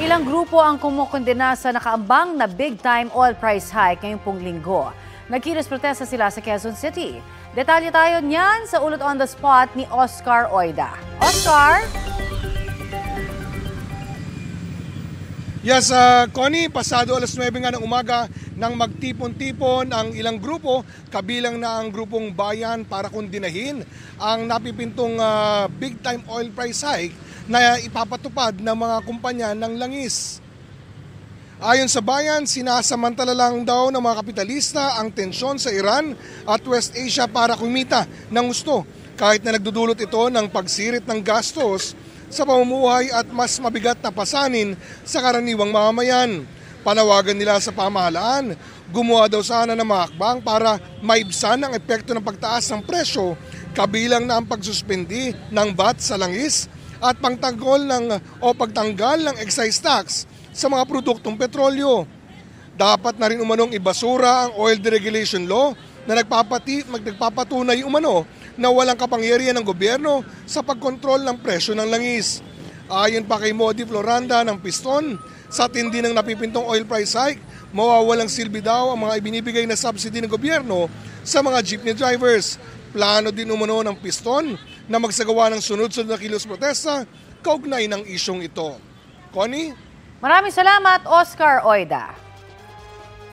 Ilang grupo ang kumukondena sa nakaambang na big-time oil price hike ngayong pong linggo. Nagkilos protesta sila sa Quezon City. Detalye tayo niyan sa Ulot on the Spot ni Oscar Oida. Oscar? Yes, Connie, pasado alas 9 nga ng umaga nang magtipon-tipon ang ilang grupo, kabilang na ang grupong Bayan para kondinahin ang napipintong big-time oil price hike na ipapatupad ng mga kumpanya ng langis. Ayon sa Bayan, sinasamantala lang daw ng mga kapitalista ang tensyon sa Iran at West Asia para kumita ng gusto, kahit na nagdudulot ito ng pagsirit ng gastos sa pamumuhay at mas mabigat na pasanin sa karaniwang mamamayan. Panawagan nila sa pamahalaan, gumawa daw sana ng mga hakbang para maibsan ang epekto ng pagtaas ng presyo, kabilang na ang pagsuspendi ng VAT sa langis at pagtanggal ng excise tax sa mga produktong petrolyo. Dapat na rin umanong ibasura ang oil deregulation law na nagpapatunay umano na walang kapangyarihan ng gobyerno sa pagkontrol ng presyo ng langis. Ayon pa kay Modi Floranda ng Piston, sa tindi ng napipintong oil price hike, mawawalang silbi daw ang mga ibinibigay na subsidy ng gobyerno sa mga jeepney drivers. Plano din umano ng Piston na magsagawa ng sunod-sunod na kilos protesta kaugnay ng isyong ito. Connie? Maraming salamat, Oscar Oida.